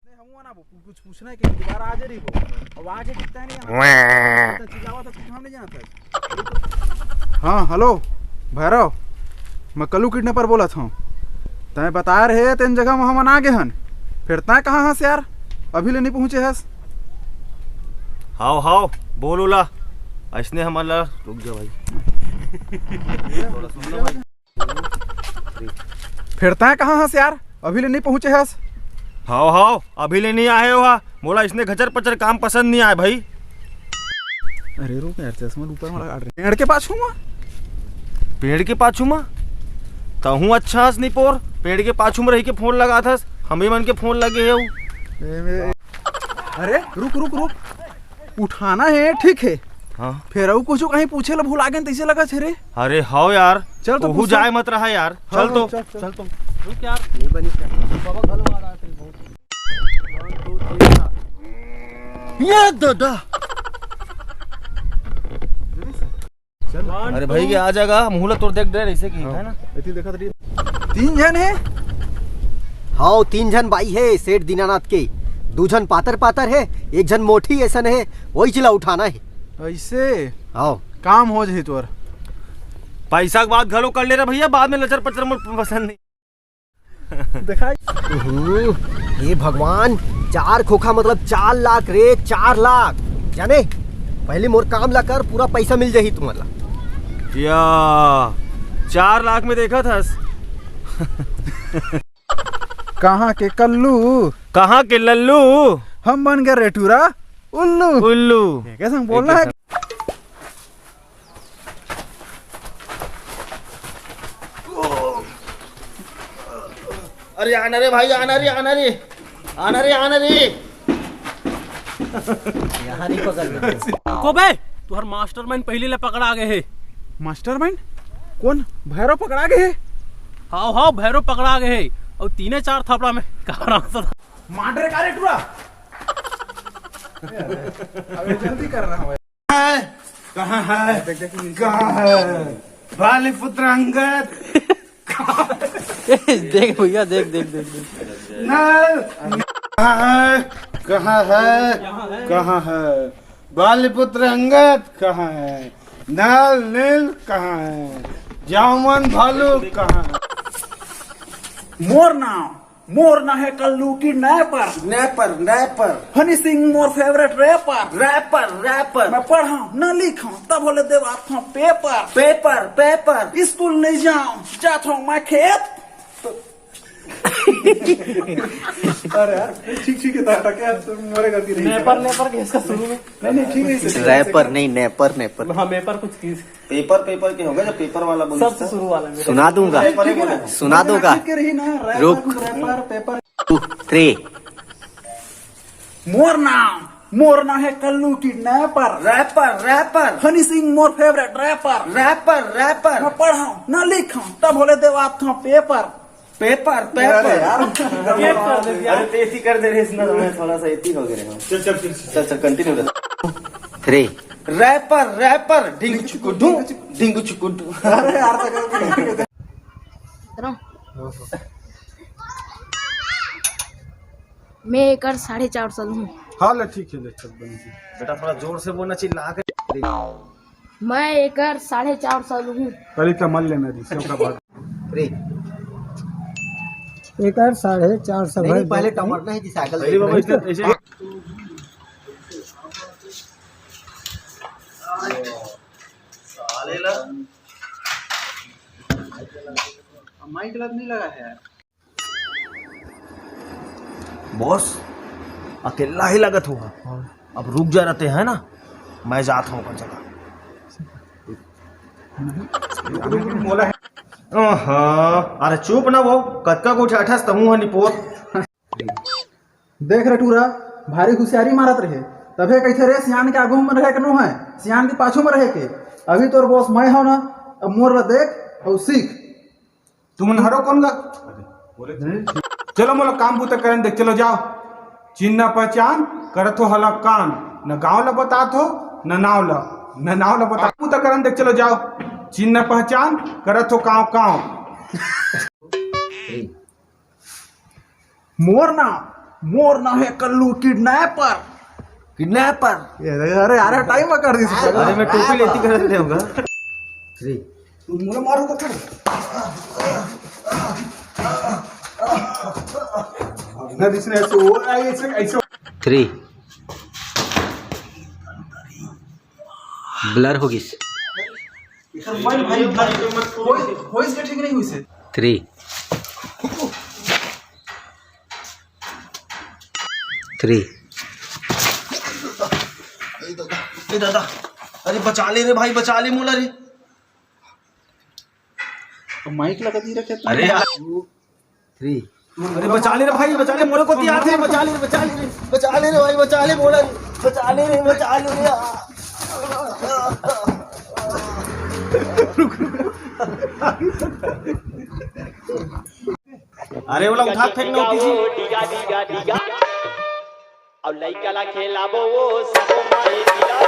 कुछ पूछना है कि दोबारा आ जा रही वो आवाज दिखता है नहीं चिल्लावा था कुछ हम नहीं जानता। हाँ हेलो भैरव, मैं कल्लू किडनैपर बोला था। तय बता रहे तेन जगह वहाँ मन आ गए हन, फिर तय कहाँ हस यार, अभी ले नहीं पहुँचे हस। हाओ हाओ बोलोला ऐसने हमारा रुक जा भाई फिर तय कहाँ हस यार, अभी ले नहीं पहुँचे हस। हाओ हाओ अभी ले नहीं आए हो हा मोला इसने घचर पचर काम पसंद नहीं आए भाई। अरे रुक यार चश्मा ऊपर वाला काट रहे पेड़ के पास हूँ। पेड़ के पाछू में तहूँ अच्छा हस नहीं पोर, पेड़ के पाछू में रह के फोन लगा था हमें मन के फोन लगे है। अरे रुक रुक रुक, उठाना है ठीक है। हाँ फिर अब कुछ कहीं पूछे ला भूल आ गए तैसे लगा छे रे। अरे हाओ यार चल तो तू जाए मत रहा यार। चल तो चल तो रुक यार नहीं बनी बाबा गल आ रहा है ये दादा। अरे भाई के आ जाएगा मुहला तोड़ देख दे ऐसे की है ना इतनी देखा तरी 3 जन है। हाँ 3 जन बाई है सेठ दीनानाथ के, 2 जन पातर पातर है, 1 जन मोटी ऐसा है, वही चिला उठाना है ऐसे। हाँ काम हो जाए तोर पैसा के बाद घलो कर ले रहा भैया, बाद में लचर पचर मुझे पसंद नहीं। दिखाई हे भगवान, 4 खोखा मतलब 4 लाख रे, 4 लाख जाने। पहले मोर काम ला कर, पूरा पैसा मिल जाही तुम्हारा। या 4 लाख में देखा था कहाँ के कल्लू, कहाँ के लल्लू, हम बन गए रेटूरा उल्लू उल्लू। कैसे बोलना है। अरे आना रे भाई, आना रे आना रे आना रे आना रे। यहाँ नहीं पकड़ को बे तुहर मास्टरमाइंड पहले ले पकड़ा गए है। मास्टरमाइंड कौन, भैरव पकड़ा गए। हाओ हाओ भैरव पकड़ा गए है और 3-4 थपड़ा में कहा मार रे का रेटूरा। अबे जल्दी कर रहा हूँ। कहाँ है कहाँ है बाली पुत्र अंगद। देख भैया देख देख देख देख कहाँ है कहाँ है बाली पुत्र अंगद कहाँ है, नल नील कहाँ है, जामुन भालू कहाँ है। मोर ना है कल्लू की नैपर नैपर नैपर हनी सिंह मोर फेवरेट रैपर रैपर रैपर मैं पढ़ा न लिखा तब बोले देव आप पेपर पेपर पेपर स्कूल नहीं जाऊं जाता हूँ मैं खेत। अरे यार ठीक ठीक है क्या मोरे गलती नहीं। नेपर नेपर के इसका शुरू में नहीं ठीक है। रैपर नहीं नेपर नेपर। हाँ पेपर कुछ चीज पेपर पेपर के होगा जो पेपर वाला बोल सबसे शुरू वाला मेरा। सुना दूंगा सुना दूंगा। रही ना रुक। रैपर पेपर 2 3 मोर ना है कल्लू की नैपर रैपर रैपर हनी सिंह मोर फेवरेट रैपर रैपर रैपर मैं पढ़ा न लिखा तब बोले देव आप पेपर पेपर अरे यार अरे तेजी कर दे रहे इसमें थोड़ा सा एती हो गया। चल चल कंटिन्यू कर। 3 रैपर रैपर ढिंग चुकुडू ढिंग चुकुडू। अरे यार मैं एक 4.5 साल हूँ। हाँ ठीक है बेटा थोड़ा जोर से बोलना चिल्ला कर। मैं एक 4.5 साल हूँ। पहले का मन लेना बाद 3 एक 4.5 साल नहीं पहले टमाटर है जी साइकिल अरे बाबा ऐसे साले ला माइक लग नहीं लगा है यार। बॉस अकेला ही लागत होगा, अब रुक जा रहते हैं ना, मैं जाता हूँ अपन जगह। अरे चुप ना वो कतका को उठास तमु हनी पोत। देख रे टूरा भारी होशियारी मारत रहे तभे कैसे रे सियान के आगू में रहे के नो है, सियान के पाछू में रहे के। अभी तोर बॉस मैं हो ना, अब मोर देख और सीख। तुम हरो कौन गा चलो मोला काम बूता करन देख चलो जाओ। चिन्ह पहचान करत हो हला कान, न गाँव ला बतात हो न नाव ला बता बूता करन देख चलो जाओ। चिन्ह पहचान करत हो काँव काँव। मोर ना है कल्लू किडनैपर। किडनैपर। अरे यार टाइम कर दी अरे मैं टोपी लेती कर ले होगा। 3 मुझे मारो तो ना दिसने ऐसे हो ऐसे ऐसे 3 ब्लर होगी। वॉइस ठीक नहीं हुई से 3 3 ए दादा, अरे बचा ले रे भाई, बचा ले मोला रे। माइक लगा दी रखे अरे यार 3 अरे बचा ले रे भाई, बचा ले मोरे को दिया थे, बचा ले रे भाई, बचा ले मोला, बचा ले रे। अरे बोला उठा फेंकना होती थी। और लइका ला खेलाबो वो सब माई दिला